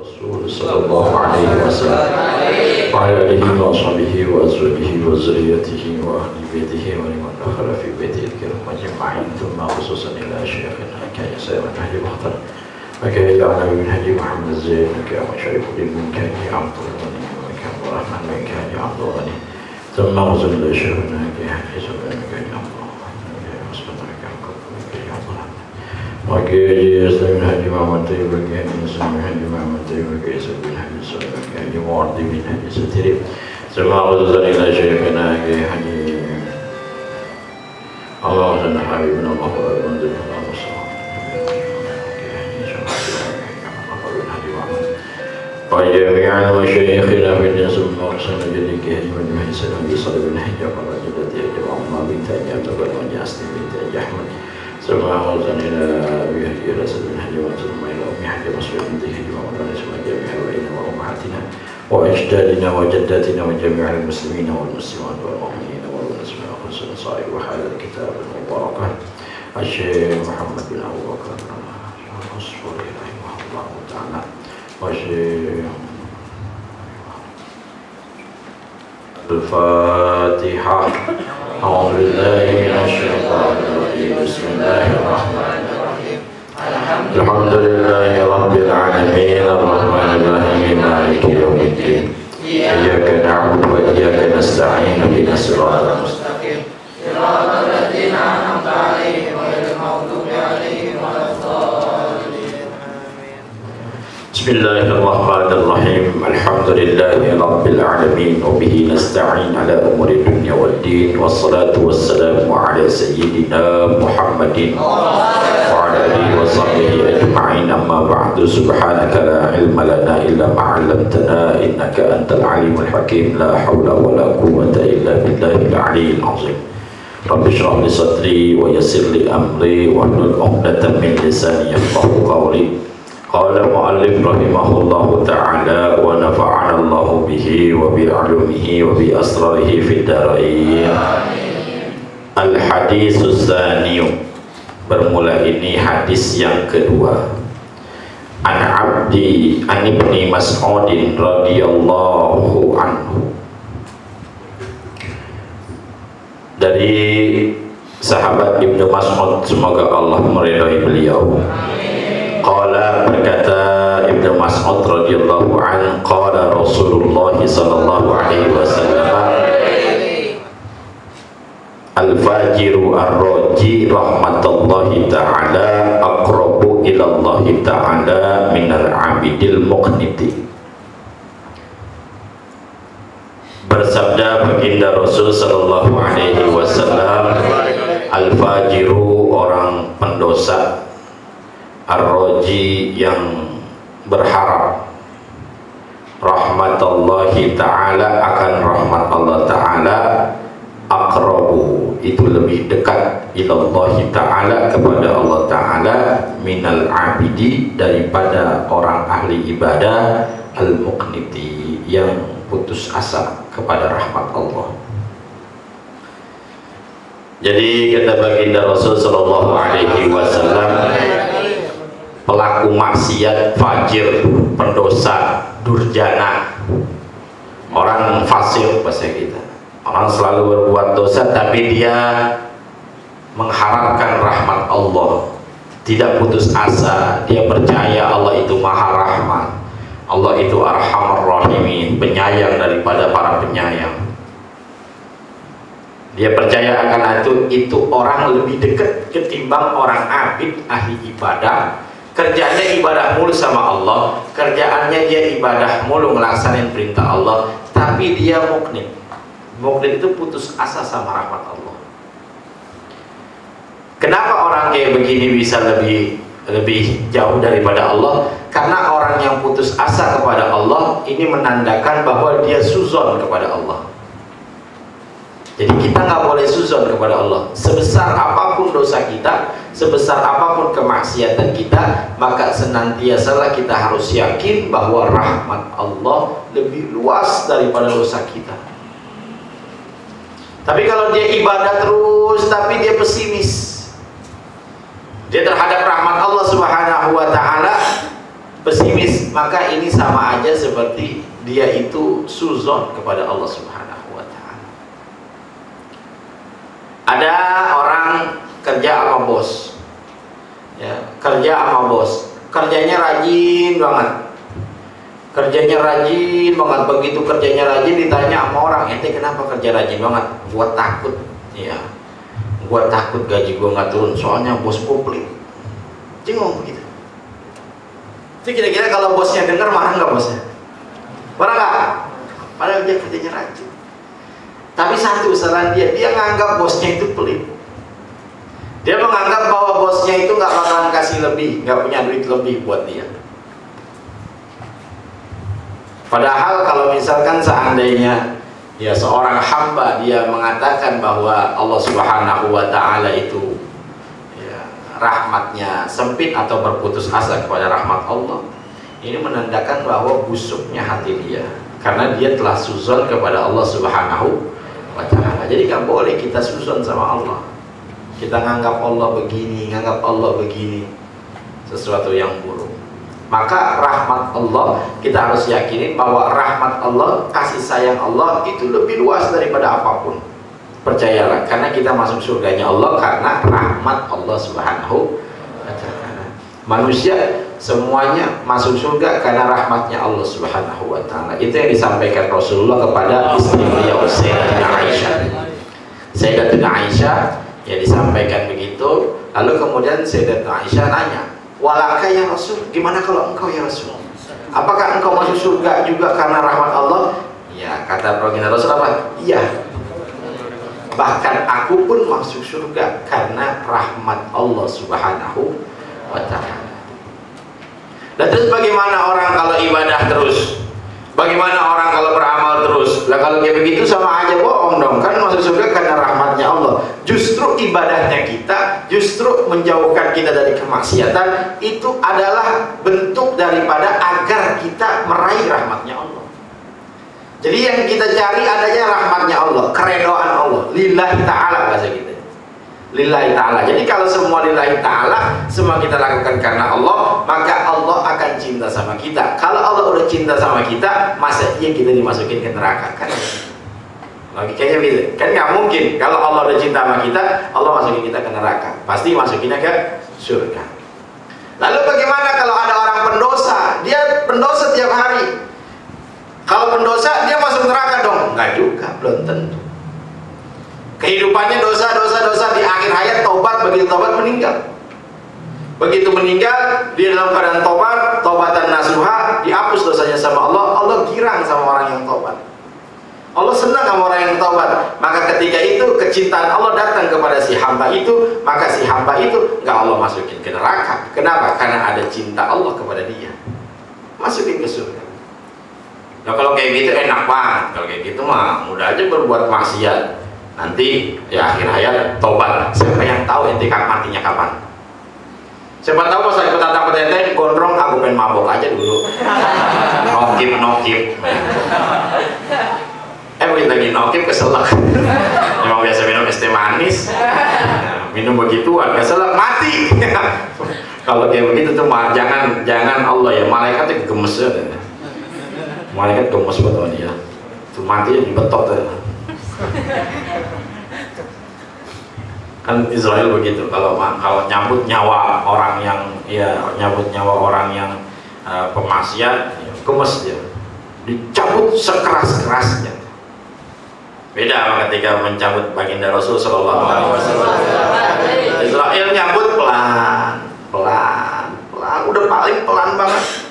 Rasul sallallahu alaihi wasallam wa ala alihi wa sahbihi wa azwajihi wa zurriyyatihi wa ahli baitihi wa liman dakhala fi baitihi al-kiram ajma'in thumma khususan ila syekhina kaya sayyidina Haji Mukhtar wa kaya ja'ala min Haji Muhammad Zain wa kaya masyarifuddin min kaya Abdul Ghani wa kaya Rahman min kaya Abdul Ghani thumma khususan ila syekhina kaya Haji Sulaiman min kaya Abdul Oke, Islam Haji Muhammad Tayyib bagi Islam Haji Muhammad Tayyib bagi Islam Haji Sulaiman bagi Haji Muwardi bin Haji Satirib semua khususan ila syekhina Haji Allah dan Habibna Allah wa Rabbul وجميع مشايخنا في الناس المرسل جديك هجم المهي سلام بصلب الحج وقال جدتي هجم عمى بنت أجاب تبال وجاسني بنت أجحمد سمع وزن إلى أبي هجي رسل من هجم وزن إلى أمي حج مصر بنت هجم وقال اسمع جميع وإنا وأمهاتنا وأجدادنا وجداتنا وجميع المسلمين والمسلمات والمؤمنين والمسلمين وخصوصا صائر وحال الكتاب المباركة الشيخ محمد بن أبو بكر الأصفري رحمه الله تعالى الفاتحة أعوذ بالله من الشيطان الرجيم بسم الله الرحمن الرحيم الحمد لله رب العالمين الرحمن الرحيم مالك يوم الدين إياك نعبد وإياك نستعين اهدنا الصراط المستقيم صراط الذين أنعمت عليهم غير المغضوب عليهم ولا الضالين بسم الله الرحمن الرحيم الحمد لله رب العالمين وبه نستعين على أمور الدنيا والدين والصلاة والسلام على سيدنا محمد وعلى آله وصحبه أجمعين أما بعد سبحانك لا علم لنا إلا ما علمتنا إنك أنت العليم الحكيم لا حول ولا قوة إلا بالله العلي العظيم رب اشرح لي صدري ويسر لي أمري واحلل عقدة من لساني يفقهوا قولي قال المؤلف رحمه الله تعالى ونفعنا الله به وبعلومه وبأسراره في الدارين. Al-hadis tsani, bermula ini hadis yang kedua. An Abdi an Ibni Mas'udin radhiyallahu anhu, dari sahabat Ibnu Mas'ud, semoga Allah meridhai beliau. Qala, berkata Ibnu Mas'ud radhiyallahu anhu, qala Rasulullah sallallahu alaihi wasallam, al-fajiru ar-raji rahmatullahi ta'ala aqrabu ila Allah ta'ala minal 'abidil muqniti. Bersabda baginda Rasul sallallahu alaihi wasallam, al-fajiru, orang pendosa, ar-raji, yang berharap rahmatullahi ta'ala, akan rahmat Allah ta'ala, aqrabu, itu lebih dekat, ilallahi ta'ala, kepada Allah ta'ala, minal abidi, daripada orang ahli ibadah, al-muqniti, yang putus asa kepada rahmat Allah. Jadi kata baginda Rasul sallallahu alaihi wasallam, pelaku maksiat, fajir, pendosa, durjana, orang fasik bahasa kita, orang selalu berbuat dosa tapi dia mengharapkan rahmat Allah, tidak putus asa, dia percaya Allah itu maha rahmat, Allah itu arhamar rahimin, penyayang daripada para penyayang. Dia percaya akan itu orang lebih dekat ketimbang orang abid, ahli ibadah. Kerjanya ibadah mulu sama Allah, kerjaannya dia ibadah mulu, melaksanakan perintah Allah, tapi dia muknit. Muknit itu putus asa sama rahmat Allah. Kenapa orang kayak begini bisa lebih jauh daripada Allah? Karena orang yang putus asa kepada Allah ini menandakan bahwa dia suzon kepada Allah. Jadi kita nggak boleh suzon kepada Allah. Sebesar apapun dosa kita, sebesar apapun kemaksiatan kita, maka senantiasalah kita harus yakin bahwa rahmat Allah lebih luas daripada dosa kita. Tapi kalau dia ibadah terus, tapi dia pesimis, dia terhadap rahmat Allah Subhanahu wa ta'ala, pesimis, maka ini sama aja seperti dia itu suzon kepada Allah Subhanahu wa ta'ala. Ada orang kerja sama bos, ya, kerja sama bos, kerjanya rajin banget, begitu kerjanya rajin ditanya sama orang, ente kenapa kerja rajin banget? Gua takut, ya, gua takut gaji gua nggak turun, soalnya bos gua pelit. Dia ngomong begitu. Itu kira-kira kalau bosnya dengar marah nggak bosnya? Marah nggak? Padahal dia kerjanya rajin. Tapi satu kesalahan dia nganggap bosnya itu pelit. Dia menganggap bahwa bosnya itu nggak bakalan kasih lebih, nggak punya duit lebih buat dia. Padahal kalau misalkan seandainya ya seorang hamba dia mengatakan bahwa Allah Subhanahu wa ta'ala itu ya, rahmatnya sempit atau berputus asa kepada rahmat Allah, ini menandakan bahwa busuknya hati dia, karena dia telah suzon kepada Allah Subhanahu wa ta'ala. Jadi nggak boleh kita suzon sama Allah, kita nganggap Allah begini, sesuatu yang buruk. Maka rahmat Allah, kita harus yakini bahwa rahmat Allah, kasih sayang Allah itu lebih luas daripada apapun. Percayalah, karena kita masuk surganya Allah karena rahmat Allah Subhanahu wa ta'ala. Manusia semuanya masuk surga karena rahmatnya Allah Subhanahu wa ta'ala. Itu yang disampaikan Rasulullah kepada istri beliau Sayyidatuna Aisyah. Sayyidatuna Aisyah ya disampaikan begitu. Lalu kemudian Sayyidatuna Aisyah nanya, walaka ya Rasul, gimana kalau engkau ya Rasul? Apakah engkau masuk surga juga karena rahmat Allah? Ya, kata baginda Rasul apa? Iya. Bahkan aku pun masuk surga karena rahmat Allah Subhanahu wa ta'ala. Dan terus bagaimana orang kalau ibadah terus? Bagaimana orang kalau beramal terus? Lah kalau kayak begitu sama aja bohong dong. Kan masuk surga karena rahmatnya Allah. Justru ibadahnya kita, justru menjauhkan kita dari kemaksiatan, itu adalah bentuk daripada agar kita meraih rahmatnya Allah. Jadi yang kita cari adanya rahmatnya Allah, keredoan Allah, lillahi ta'ala bahasa kita, lillahi ta'ala. Jadi kalau semua lillahi ta'ala, semua kita lakukan karena Allah, maka Allah akan cinta sama kita. Kalau Allah udah cinta sama kita, masa iya kita dimasukin ke neraka? Kan logikanya gitu. Kan nggak mungkin. Kalau Allah udah cinta sama kita, Allah masukin kita ke neraka, pasti masukinnya ke surga. Lalu bagaimana kalau ada orang pendosa? Dia pendosa tiap hari. Kalau pendosa dia masuk neraka dong? Enggak juga, belum tentu. Kehidupannya dosa di akhir hayat tobat, begitu tobat meninggal. Begitu meninggal dia dalam keadaan tobat, tobatan nasuha, dihapus dosanya sama Allah. Allah girang sama orang yang tobat. Allah senang sama orang yang tobat. Maka ketika itu kecintaan Allah datang kepada si hamba itu, maka si hamba itu enggak Allah masukin ke neraka. Kenapa? Karena ada cinta Allah kepada dia. Masukin ke surga. Nah kalau kayak gitu enak banget. Kalau kayak gitu mah mudah aja berbuat maksiat. Nanti ya akhir hayat tobat. Siapa yang tahu ente matinya kapan? Siapa tahu pas lagi petata ente gondrong, aku pengen mabok aja dulu. Nokip. Begitu lagi nokip keselak. Emang biasa minum es teh manis. Minum begituan keselak mati. Kalau kayak begitu tuh mah jangan Allah ya, malaikat itu gemes ya. Malaikat gemes banget sama dia. Tuh mati dibetok tuh. Kan Israel begitu, kalau nyambut nyawa orang yang pemaksiat, gemes dia, dicabut sekeras-kerasnya. Beda ketika mencabut baginda Rasul Shallallahu Alaihi Wasallam. Israel nyambut pelan, udah paling pelan banget.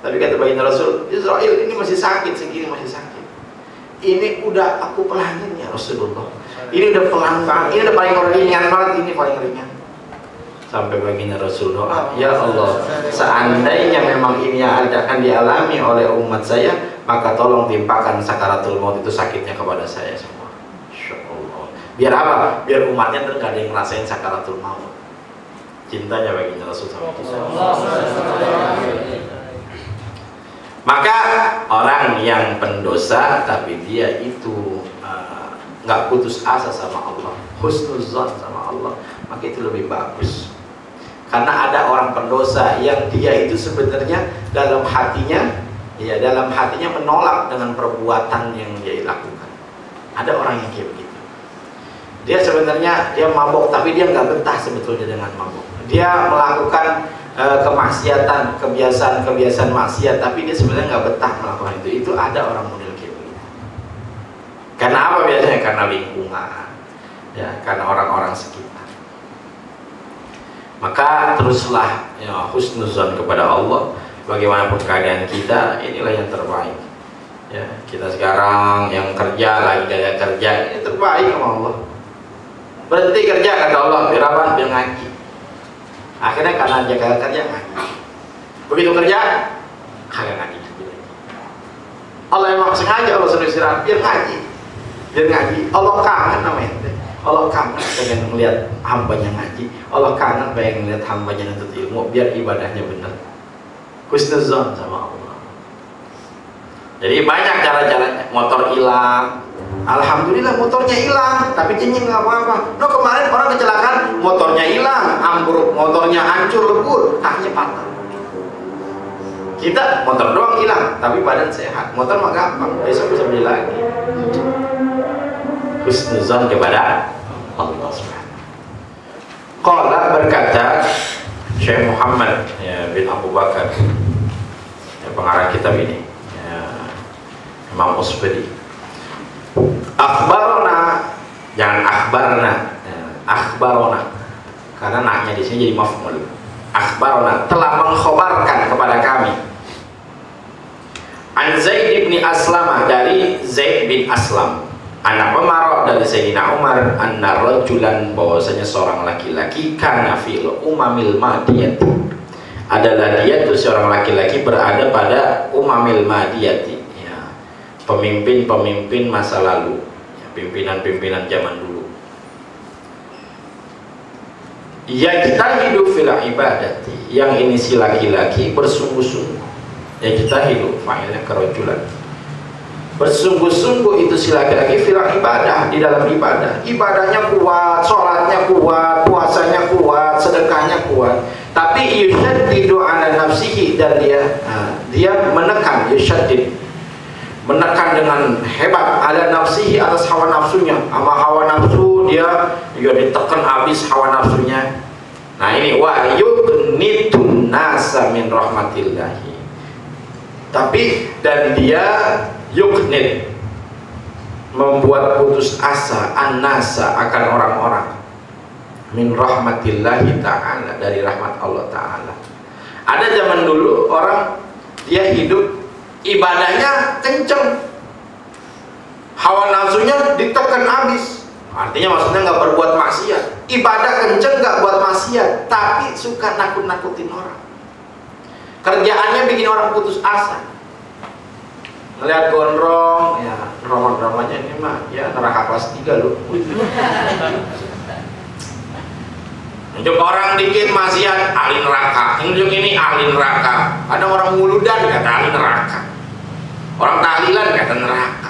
Tapi kata baginda Rasul, Israel ini masih sakit segini, masih sakit. Ini udah aku pelanin ya Rasulullah. Ini udah pelan banget, ini udah paling ringan banget, ini paling ringan. Sampai baginda Rasul doa, ya Allah, seandainya memang ini yang akan dialami oleh umat saya, maka tolong timpakan sakaratul maut itu sakitnya kepada saya semua. Insya Allah. Biar apa? Biar umatnya tuh gak ada yang ngerasain sakaratul maut. Cintanya baginda Rasul sama kita. Maka orang yang pendosa tapi dia itu nggak putus asa sama Allah, husnuzan sama Allah, maka itu lebih bagus. Karena ada orang pendosa yang dia itu sebenarnya dalam hatinya menolak dengan perbuatan yang dia lakukan. Ada orang yang kayak begitu. Dia sebenarnya dia mabok, tapi dia nggak betah sebetulnya dengan mabok. Dia melakukan kemaksiatan, kebiasaan maksiat, tapi dia sebenarnya nggak betah melakukan itu. Itu ada orang model kayak begitu. Karena apa biasanya? Karena lingkungan, ya, karena orang-orang sekitar. Maka teruslah ya, husnuzon kepada Allah. Bagaimanapun keadaan kita, inilah yang terbaik. Ya, kita sekarang yang kerja lagi gagal kerja, ini terbaik sama Allah. Berhenti kerja kata Allah, biar apa? Biar ngaji. Akhirnya karena dia gagal kerja ngaji. Begitu kerja, kagak ngaji. Allah emang sengaja Allah suruh istirahat biar ngaji, biar ngaji. Allah kangen namanya. Allah kangen pengen melihat hambanya ngaji. Allah kangen pengen melihat hambanya nuntut ilmu biar ibadahnya benar. Husnuzon sama Allah. Jadi banyak cara-caranya. Motor hilang, alhamdulillah motornya hilang, tapi cengeng nggak apa-apa. No, kemarin orang kecelakaan, motornya hilang, ambruk, motornya hancur lebur, kakinya patah. Kita motor doang hilang, tapi badan sehat. Motor mah gampang, besok bisa beli lagi. Husnuzon kepada Allah Subhanahu. Qala berkata Syekh Muhammad ya, bin Abu Bakar, ya, pengarang kitab ini, ya, Imam Usbadi. Akhbarona, jangan akhbarna, ya, akhbarona, karena naknya di sini jadi maf'ul. Akhbarona telah mengkhabarkan kepada kami. An Zaid bin Aslam, dari Zaid bin Aslam, anak Umar, dari Sayyidina Umar, anna rajulan, bahwasanya seorang laki-laki, kana fil umamil madiyati, adalah dia itu seorang laki-laki berada pada umamil madiyati, ya, pemimpin-pemimpin masa lalu, ya, pimpinan-pimpinan zaman dulu. Ya, kita hidup fil ibadati, yang ini si laki-laki bersungguh-sungguh. Ya, kita hidup fa'ilnya kerajulan, bersungguh-sungguh itu si laki-laki fil ibadah, di dalam ibadah. Ibadahnya kuat, sholatnya kuat, puasanya kuat, sedekahnya kuat. Tapi yushaddidu ala nafsihi, dan dia menekan, yushaddid, menekan dengan hebat ala nafsihi, atas hawa nafsunya. Sama hawa nafsu dia ditekan habis hawa nafsunya. Nah ini wa yuqnitun nasa min rahmatillahi. Tapi dan dia yuknit, membuat putus asa, an-nasa, akan orang-orang, min rahmatillahi ta'ala, dari rahmat Allah ta'ala. Ada zaman dulu orang dia hidup ibadahnya kenceng, hawa nafsunya ditekan habis. Artinya maksudnya nggak berbuat maksiat, ibadah kenceng nggak buat maksiat, tapi suka nakut-nakutin orang. Kerjaannya bikin orang putus asa. Ngeliat gondrong, ya drama-dramanya ini mah ya neraka kelas 3 loh. Untuk orang dikit maksiat ahli neraka, untuk ini ahli neraka. Ada orang muludan kata ahli neraka, orang tahlilan kata neraka,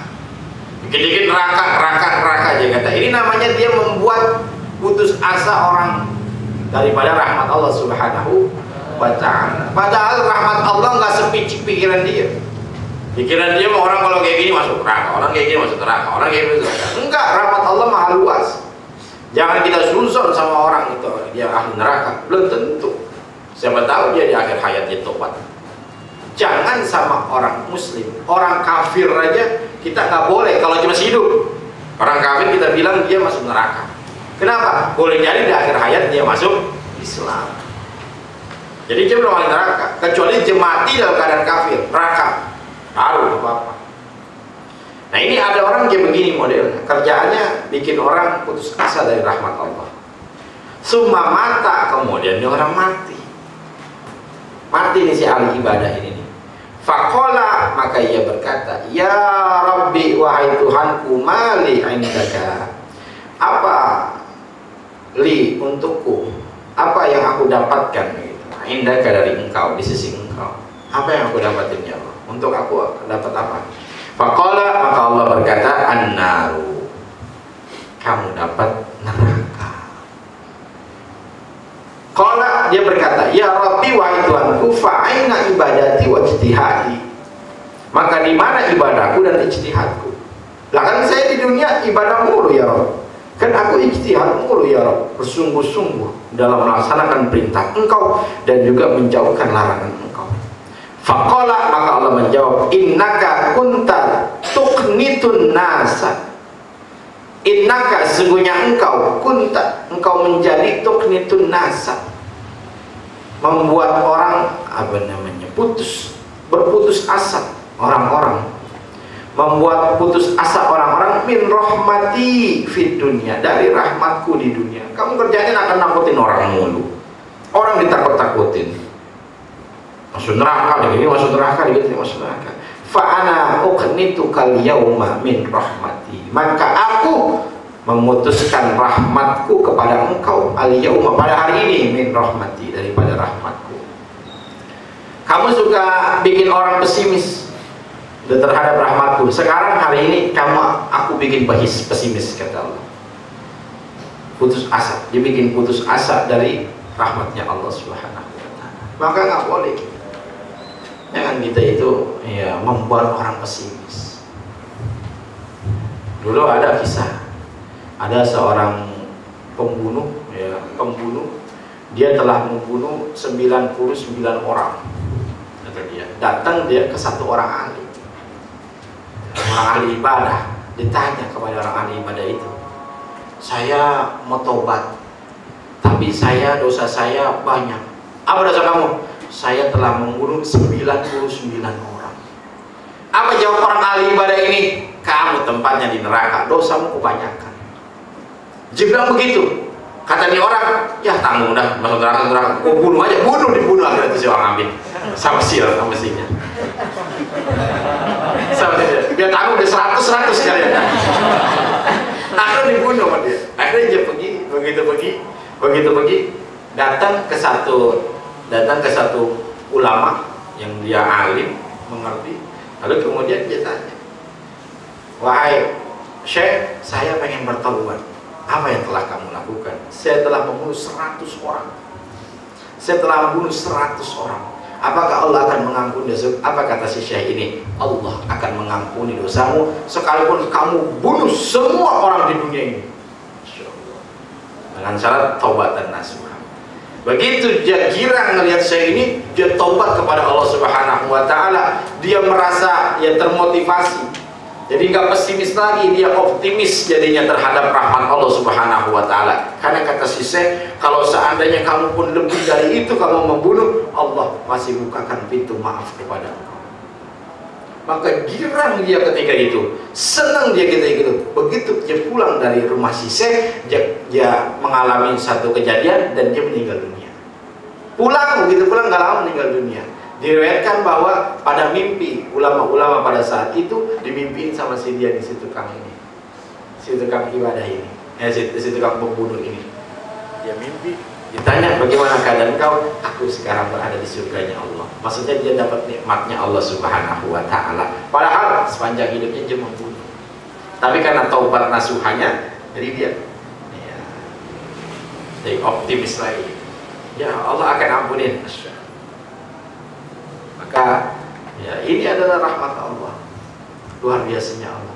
dikit-dikit neraka aja kata. Ini namanya dia membuat putus asa orang daripada rahmat Allah Subhanahu wa ta'ala. Padahal rahmat Allah nggak sepicik pikiran dia. Pikiran dia mau orang kalau kayak gini masuk neraka, orang kayak gini masuk neraka, orang kayak gini masuk neraka. Enggak, rahmat Allah maha luas. Jangan kita suzon sama orang itu dia ahli neraka, belum tentu. Siapa tahu dia di akhir hayatnya tobat. Jangan sama orang muslim, orang kafir aja kita nggak boleh kalau cuma hidup. Orang kafir kita bilang dia masuk neraka. Kenapa? Boleh jadi di akhir hayat dia masuk Islam. Jadi dia belum ahli neraka, kecuali dia mati dalam keadaan kafir, neraka, baru apa-apa. Nah ini ada orang kayak begini modelnya, kerjaannya bikin orang putus asa dari rahmat Allah. Summa mata, kemudian dia orang mati nih si ahli ibadah ini nih. Faqala, maka ia berkata, ya Rabbi, wahai Tuhanku, mali indaka, apa li untukku, apa yang aku dapatkan gitu. Indaka, dari engkau, di sisi engkau, apa yang aku dapatin ya Allah, untuk aku dapat apa? Faqala, maka Allah berkata, an-naru, kamu dapat neraka. Qala, dia berkata, ya Rabbi wahai Tuhanku, fa'aina ibadati wa ijtihadi. Maka di mana ibadahku dan ijtihadku? Lah kan saya di dunia ibadah mulu ya Rabb. Kan aku ijtihad mulu ya Rabb, bersungguh-sungguh dalam melaksanakan perintah Engkau dan juga menjauhkan larangan Engkau. Faqala, maka Allah menjawab, innaka kunta tuqnitun nasa. Innaka, sesungguhnya engkau, kunta, engkau menjadi tuqnitun nasa, membuat orang berputus asa orang-orang, membuat putus asa orang-orang min rahmati fid dunya, dari rahmatku di dunia. Kamu kerjanya akan nakutin orang mulu, orang ditakut-takutin, masuk neraka, ini masuk neraka, ini masuk neraka. Fa'ana uqnitukal yauma min rahmati, maka aku memutuskan rahmatku kepada engkau al yauma, pada hari ini, min rahmati, daripada rahmatku. Kamu suka bikin orang pesimis terhadap rahmatku. Sekarang hari ini aku bikin pesimis, kata Allah. Putus asa, dia bikin putus asa dari rahmatnya Allah Subhanahu wa ta'ala. Maka nggak boleh jangan kita itu ya membuat orang pesimis. Dulu ada kisah, ada seorang pembunuh, dia telah membunuh 99 orang. Kata dia, datang dia ke satu orang ahli ibadah, ditanya kepada orang ahli ibadah itu, saya mau tobat, tapi dosa saya banyak. Apa dosa kamu? Saya telah membunuh 99 orang. Apa jawab orang ahli ibadah ini? Kamu tempatnya di neraka, dosamu kebanyakan. Dia bilang begitu. Kata dia orang, ya tanggung dah, masuk neraka, bunuh aja, dibunuh akhirnya itu si orang ambil. Sama sinya. Dia tanggung udah 100 sekalian. Akhirnya dibunuh sama dia. Akhirnya dia pergi, begitu pergi, datang ke satu ulama yang dia alim, mengerti. Lalu kemudian dia tanya, wahai Syekh, saya pengen bertaubat. Apa yang telah kamu lakukan? Saya telah membunuh 100 orang. Apakah Allah akan mengampuni dosa? Apa kata si Syekh ini? Allah akan mengampuni dosamu sekalipun kamu bunuh semua orang di dunia ini, dengan syarat taubat dan nasuha. Begitu dia kira ngelihat saya ini, dia taubat kepada Allah Subhanahu wa ta'ala. Dia merasa ya termotivasi, jadi nggak pesimis lagi, dia optimis jadinya terhadap rahmat Allah Subhanahu wa ta'ala. Karena kata si Syekh, kalau seandainya kamu pun lebih dari itu kamu membunuh, Allah masih bukakan pintu maaf kepada engkau. Maka girang dia ketika itu, senang dia ketika itu. Begitu dia pulang dari rumah si Syekh, dia mengalami satu kejadian dan dia meninggal dunia. Begitu pulang nggak lama meninggal dunia. Diriwayatkan bahwa pada mimpi ulama-ulama pada saat itu dimimpiin sama si tukang ibadah ini, si tukang pembunuh ini. Dia mimpi, ditanya bagaimana keadaan kau? Aku sekarang berada di surganya Allah. Maksudnya dia dapat nikmatnya Allah Subhanahu wa ta'ala. Padahal sepanjang hidupnya dia membunuh. Tapi karena taubat nasuhanya, jadi dia jadi optimis lagi. Ya Allah akan ampunin. Maka ya ini adalah rahmat Allah. Luar biasanya Allah.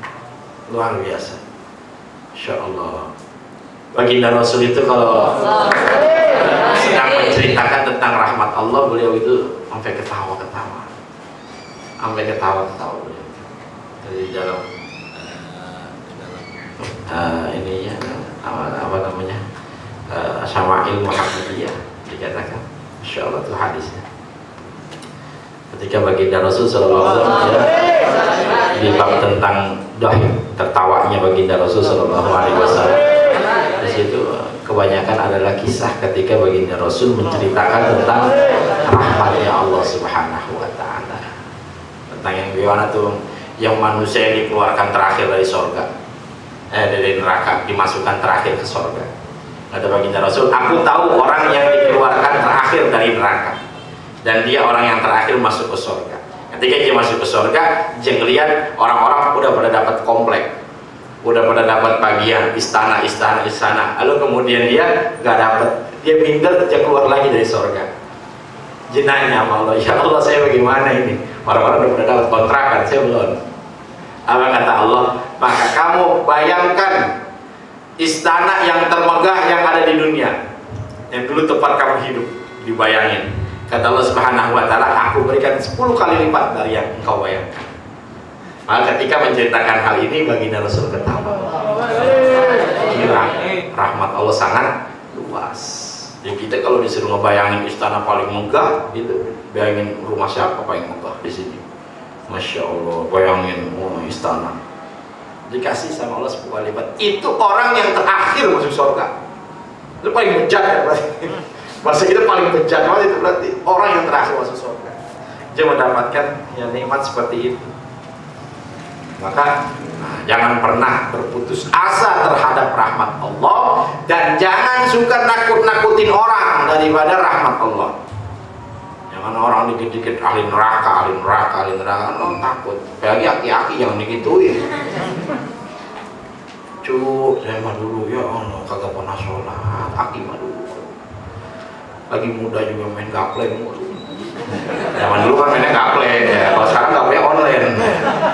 Luar biasa. Insya Allah. Baginda Rasul itu kalau sedang menceritakan tentang rahmat Allah, beliau itu sampai ketawa-ketawa beliau. Jadi dalam ini ya apa namanya Syama'il Muhammadiyah dikatakan, insya Allah itu hadisnya. Ketika baginda Rasul Sallallahu Alaihi Wasallam di bab tentang dohim, tertawanya baginda Rasul Sallallahu Alaihi Wasallam, di situ kebanyakan adalah kisah ketika baginda Rasul menceritakan tentang rahmatnya Allah Subhanahu wa ta'ala, tentang yang gimana tuh yang manusia yang dikeluarkan terakhir dari surga, dari neraka, dimasukkan terakhir ke surga. Kata baginda Rasul, aku tahu orang yang dikeluarkan terakhir dari neraka, dan dia orang yang terakhir masuk ke surga. Ketika dia masuk ke surga, dia ngelihat orang-orang udah pada dapat komplek, udah pada dapat bagian istana. Lalu kemudian dia nggak dapat dia minder, dia keluar lagi dari surga. Jenanya sama Allah, ya Allah saya bagaimana ini? Orang-orang udah dapat kontrakan, saya belum. Apa kata Allah? Maka kamu bayangkan istana yang termegah yang ada di dunia, yang dulu tempat kamu hidup, dibayangin. Kata Allah Subhanahu wa taala, aku berikan 10 kali lipat dari yang engkau bayangkan. Maka ketika menceritakan hal ini, baginda Rasul ketawa. Gila, rahmat Allah sangat luas. Jadi kita kalau disuruh ngebayangin istana paling megah, itu bayangin rumah siapa paling megah di sini. Masya Allah, bayangin istana dikasih sama Allah 10 kali lipat. Itu orang yang terakhir masuk surga. Itu paling bejat ya berarti. Bahasa kita paling bejat banget, itu berarti orang yang terakhir masuk surga. Dia mendapatkan ya nikmat seperti itu. Maka jangan pernah berputus asa terhadap rahmat Allah, dan jangan suka nakut-nakutin orang daripada rahmat Allah. Jangan orang dikit-dikit ahli neraka, lo takut. Apalagi aki-aki yang digituin. Saya mah dulu ya Allah kagak pernah sholat, aki mah dulu. Lagi muda juga main gaple mulu. Zaman dulu kan mainnya gaple, ya. Kalau sekarang gaple online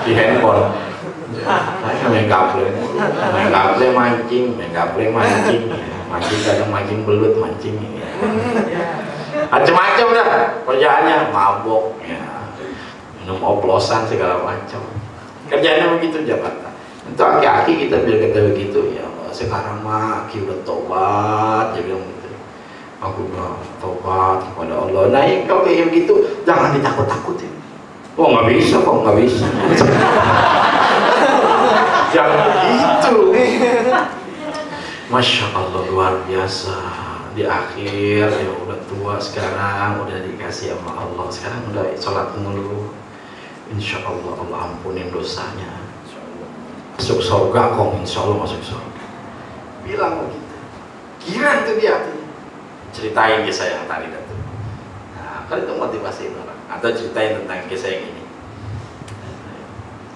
di handphone. Saya main gaple mulu, mancing, mancing kadang mancing belut, mancing. Macam-macam dah kerjaannya, mabok, ya, minum oplosan segala macam. Kerjanya begitu Jakarta. Itu aki-aki kita bilang kata begitu, ya sekarang mah aki udah tobat, dia bilang gitu. Aku udah tobat kepada Allah. Nah kalau kayak begitu jangan ditakut-takutin. Oh nggak bisa kok, nggak bisa. Jangan begitu. Masya Allah luar biasa. Di akhir ya udah tua sekarang, udah dikasih sama Allah, sekarang udah sholat mulu. Insya Allah Allah ampunin dosanya. Masuk surga kok, insya Allah masuk surga. Bilang begitu. Kira itu dia. Ceritain kisah yang tadi itu. Nah, kan itu motivasi orang. Atau ceritain tentang kisah yang ini.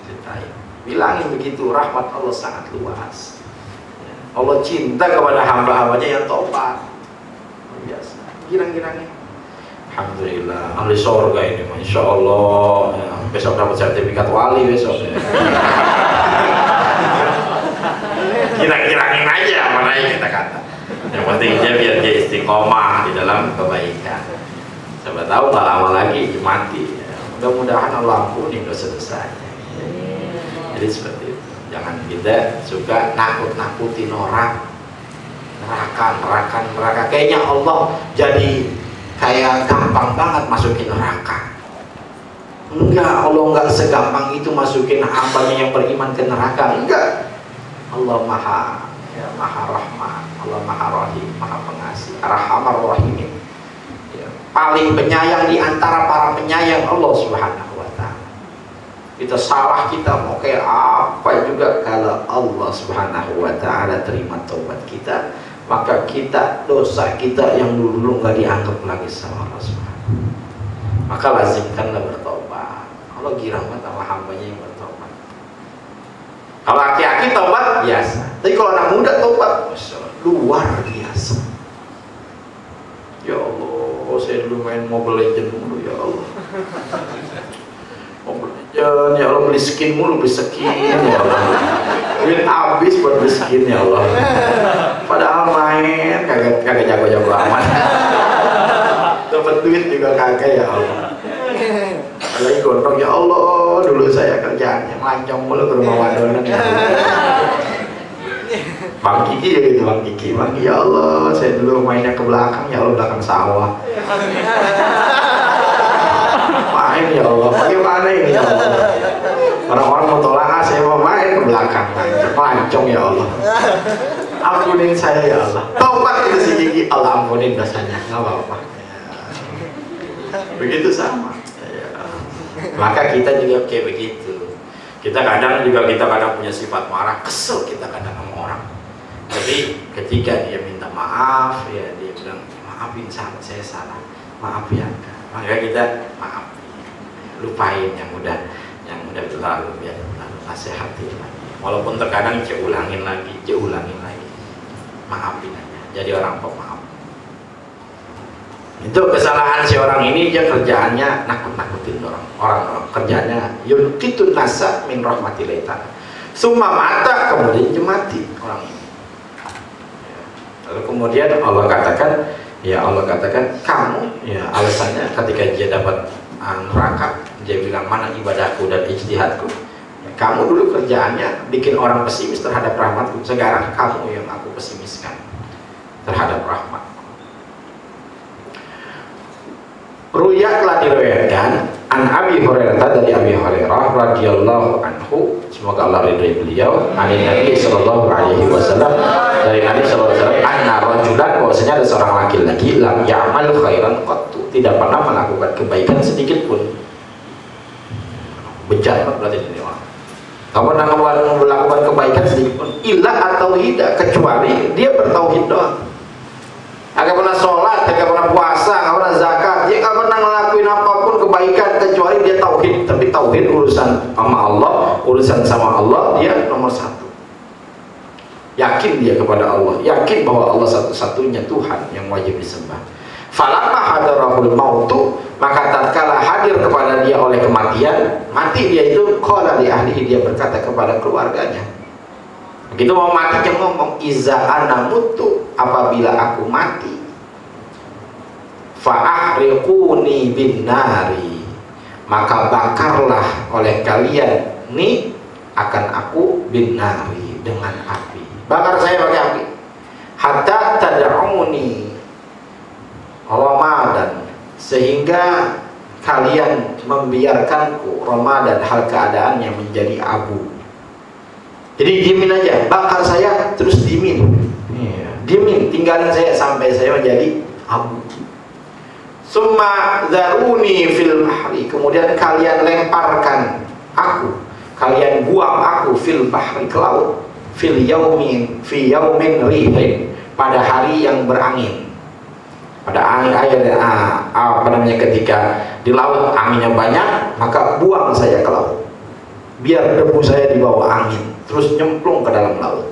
Ceritain. Bilangin begitu, rahmat Allah sangat luas. Allah cinta kepada hamba-hambanya yang tobat. Biasa. Girang-girangnya. Alhamdulillah, ahli surga ini, masya Allah. Ya, besok dapat sertifikat wali besok. Ya. Girang-girangin aja mana yang kita kata. Yang penting dia biar dia istiqomah di dalam kebaikan. Siapa tahu nggak lama lagi mati. Ya. Mudah-mudahan Allah ampuni dosa-dosanya. Jadi seperti itu. Jangan kita suka nakut-nakutin orang. Neraka. Kayaknya Allah jadi kayak gampang banget masukin neraka. Enggak, Allah enggak segampang itu masukin hambanya yang beriman ke neraka. Enggak. Allah maha rahmat, Allah maha rahim, maha pengasih, arhamar rahimin. Ya, paling penyayang di antara para penyayang Allah Subhanahu wa taala. Kita salah, kita mau kayak apa juga, kalau Allah Subhanahu wa taala terima taubat kita, maka kita, dosa kita yang dulu nggak dianggap lagi sama Allah Subhanahu. Maka lazimkanlah bertobat. Allah girang banget sama hambanya yang bertobat. Kalau laki-laki tobat biasa, tapi kalau anak muda tobat, Masya Allah, luar biasa. Ya Allah, saya dulu main Mobile Legends dulu, ya Allah. Mobile Legends, ya Allah, beli skin mulu, beli skin, ya Allah. Duit habis buat beli skin, ya Allah. Padahal main kagak jago-jago amat. Dapat duit juga kagak, ya Allah. Lagi gondrong, ya Allah, dulu saya kerjaannya melancong mulu ke rumah wadonan. Ya Bang Kiki ya gitu, Bang Kiki, ya Allah, saya dulu mainnya ke belakang, ya Allah, belakang sawah. Main, ya Allah, bagaimana ini, ya Allah. Orang-orang mau tolak, saya mau main ke belakang, melancong, ya Allah. Ampunin saya, ya Allah. Taubat itu si Kiki, Allah ampunin dosanya, nggak apa-apa. Begitu sama. Maka kita juga kayak begitu. Kita kadang punya sifat marah, kesel kita kadang sama orang. Jadi ketika dia minta maaf, ya dia bilang maafin saya salah, maaf ya. Maka kita maaf, lupain yang udah berlalu, biar lalu nasihati lagi. Walaupun terkadang ulangin lagi, maafin aja. Jadi orang pemaaf. Itu kesalahan si orang ini, dia kerjaannya nakut-nakutin orang kerjaannya yulqitun nasa min rahmatillah ta'ala. Summa mata, kemudian dia mati orang ini. Lalu kemudian Allah katakan kamu, ya alasannya ketika dia dapat neraka, dia bilang mana ibadahku dan ijtihadku. Kamu dulu kerjaannya bikin orang pesimis terhadap rahmatku, sekarang kamu yang aku pesimiskan terhadap rahmat. Ruya telah diriwayatkan an Abi Hurairah, dari Abi Hurairah radhiyallahu anhu, semoga Allah ridhoi beliau, dari Nabi sallallahu alaihi wasallam, dari Nabi sallallahu alaihi wasallam, anna rajulan, bahwasanya ada seorang laki-laki lam ya'mal khairan qattu, tidak pernah melakukan kebaikan sedikit pun. Bejat berarti ini orang. Kamu pernah melakukan kebaikan sedikit pun, illa atau tidak, kecuali dia bertauhid doang. Agak pernah sholat, agak pernah puasa, agak pernah zakat, dia gak pernah ngelakuin apapun kebaikan kecuali dia tauhid. Tapi tauhid urusan sama Allah, urusan sama Allah dia nomor satu. Yakin dia kepada Allah, yakin bahwa Allah satu-satunya Tuhan yang wajib disembah. Falamma hadarahul mautu, maka tatkala hadir kepada dia oleh kematian, mati dia itu, qala li ahlihi, dia berkata kepada keluarganya. Begitu mau mati dia ngomong, iza ana mutu, apabila aku mati, fa'ahriquni bin nari, maka bakarlah oleh kalian nih akan aku bin nari, dengan api. Bakar saya pakai api. Hatta tad'uni Ramadan, sehingga kalian membiarkanku Ramadan hal keadaannya menjadi abu. Jadi diemin aja, bakar saya terus diemin, diemin, tinggalin saya sampai saya menjadi abu. Summa zaruni fil bahri, kemudian kalian lemparkan aku, kalian buang aku fil bahri, ke laut, fi yaumin rihin, pada hari yang berangin, pada air ketika di laut anginnya banyak, maka buang saya ke laut, biar debu saya dibawa angin terus nyemplung ke dalam laut.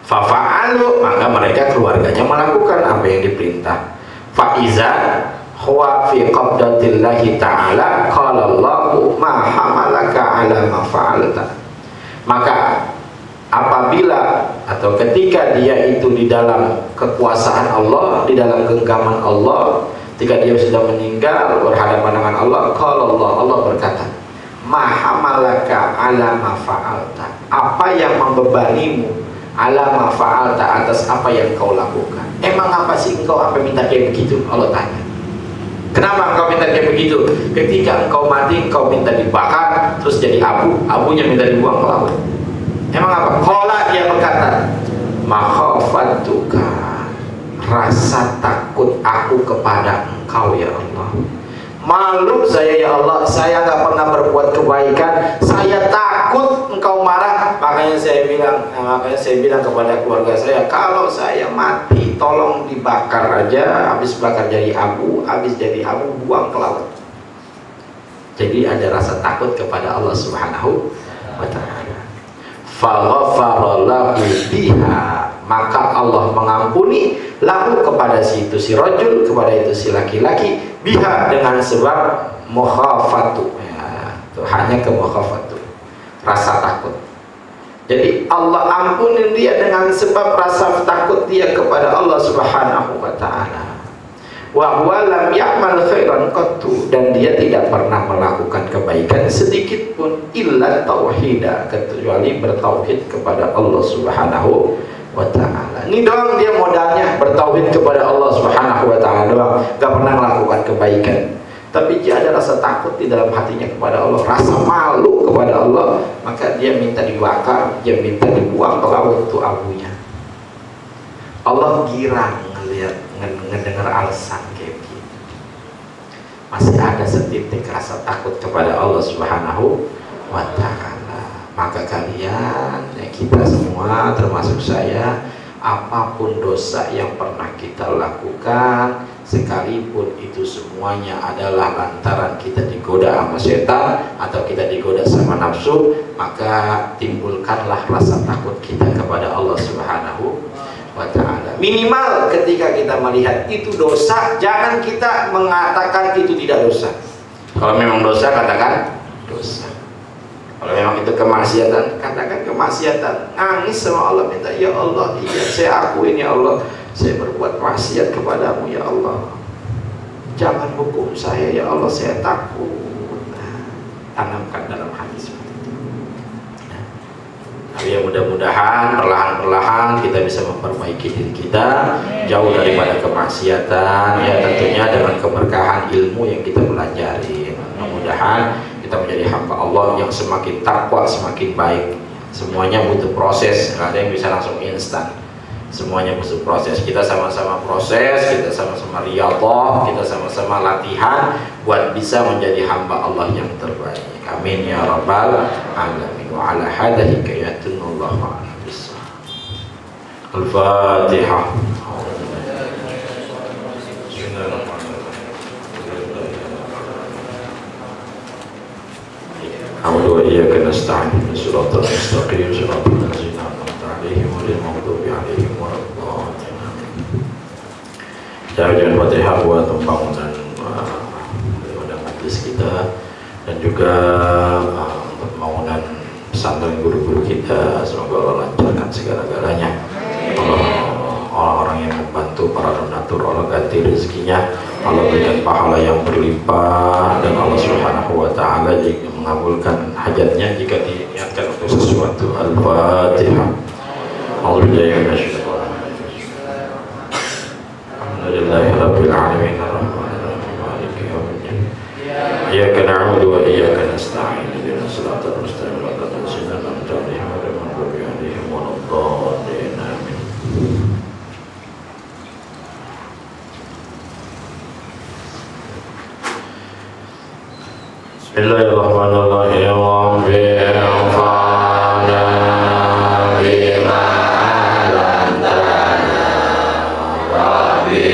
Fafa'alu, maka mereka keluarganya melakukan apa yang diperintah. Fa'iza huwa fi qabdatillahi ta'ala qala Allahu ma hamalaka ala ma fa'alta, maka apabila atau ketika dia itu di dalam kekuasaan Allah, di dalam genggaman Allah, ketika dia sudah meninggal berhadapan dengan Allah, qala Allah berkata, ma hamalaka ala ma fa'alta, apa yang membebanimu, ala ma fa'alta, atas apa yang kau lakukan. Emang apa sih engkau apa minta kayak begitu? Allah tanya. Kenapa engkau minta kayak begitu? Ketika engkau mati, engkau minta dibakar terus jadi abu, abunya minta dibuang ke laut. Emang apa? Qala, dia berkata, makhafatuka, rasa takut aku kepada engkau ya Allah. Malu saya ya Allah, saya gak pernah berbuat kebaikan, saya takut engkau marah. Makanya saya bilang kepada keluarga saya, kalau saya mati tolong dibakar aja, habis bakar jadi abu, habis jadi abu buang ke laut. Jadi ada rasa takut kepada Allah Subhanahu wa ta'ala. Faghafara lahu biha, maka Allah mengampuni lahu kepada si rajul, kepada itu si laki-laki, biha dengan sebab mukhafatu, ya, itu hanya ke mukhafatu, rasa takut. Jadi Allah ampunin dia dengan sebab rasa takut dia kepada Allah Subhanahu wa ta'ala. Wa huwa lam ya'mal khairan qattu, dan dia tidak pernah melakukan kebaikan sedikit pun, illa tauhida, kecuali bertauhid kepada Allah Subhanahu wa ta'ala. Ini doang dia modalnya, bertauhid kepada Allah Subhanahu wa ta'ala doang, gak pernah melakukan kebaikan. Tapi dia ada rasa takut di dalam hatinya kepada Allah, rasa malu kepada Allah, maka dia minta dibakar, dia minta dibuang ke laut itu abunya. Allah girang ngedengar alasan kayak gitu. Masih ada setitik rasa takut kepada Allah Subhanahu wa ta'ala. Maka kalian, ya kita semua termasuk saya, apapun dosa yang pernah kita lakukan, sekalipun itu semuanya adalah lantaran kita digoda sama setan atau kita digoda sama nafsu, maka timbulkanlah rasa takut kita kepada Allah Subhanahu wa wa ta'ala. Minimal ketika kita melihat itu dosa, jangan kita mengatakan itu tidak dosa. Kalau memang dosa, katakan dosa. Kalau memang itu kemaksiatan, katakan kemaksiatan. Nangis sama Allah, minta, ya Allah, iya saya akuin ya Allah, saya berbuat maksiat kepadamu ya Allah, jangan hukum saya ya Allah, saya takut. Tanamkan dalam hati seperti itu. Tapi ya mudah-mudahan perlahan-perlahan kita bisa memperbaiki diri kita jauh daripada kemaksiatan, ya tentunya dengan keberkahan ilmu yang kita pelajari. Mudah-mudahan kita menjadi hamba Allah yang semakin takwa, semakin baik. Semuanya butuh proses, nggak ada yang bisa langsung instan. Semuanya butuh proses. Kita sama-sama proses, kita sama-sama riyadhah, kita sama-sama latihan buat bisa menjadi hamba Allah yang terbaik. Amin ya rabbal alamin. Wa ala hadza hikayatullah wa Al-Fatihah. A'udzu wa iyyaka nasta'in. Shiratal mustaqim, shiratal ladzina an'amta 'alaihim ghairil maghdubi 'alaihim waladdallin. Jangan Fatihah buat pembangunan majelis kita dan juga pembangunan pesantren guru-guru kita. Semoga Allah lancarkan segala-galanya. Orang-orang yang membantu para donatur, Allah ganti rezekinya, Allah berikan pahala yang berlimpah, dan Allah Subhanahu wa ta'ala jika mengabulkan hajatnya jika diniatkan untuk sesuatu. Al-Fatihah. Alhamdulillahirabbil alamin arrahmanir rahim maliki yaumiddin. Iyyaka na'budu wa iyyaka nasta'in. Ihdinas siratal mustaqim. Siratal ladzina an'amta 'alaihim ghairil maghdubi 'alaihim waladdallin. Amin. Bismillahirrahmanirrahim. Bi'afana bima alamtana Rabbi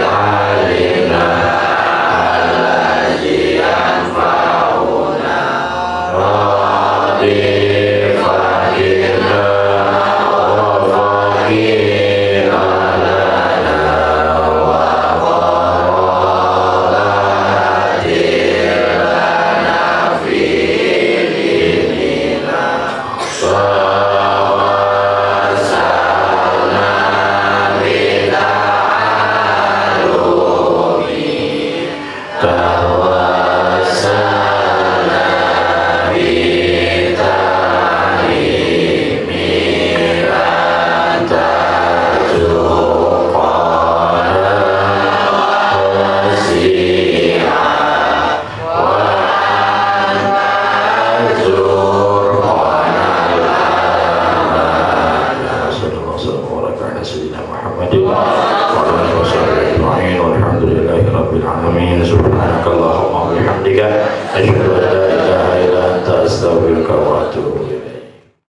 alina alladhi yanfa'una Rabbi fakirna wa fakirna lana wa Subhanakallahumma wa bihamdika asyhadu an la ilaha illa anta astaghfiruka wa atubu ilaik.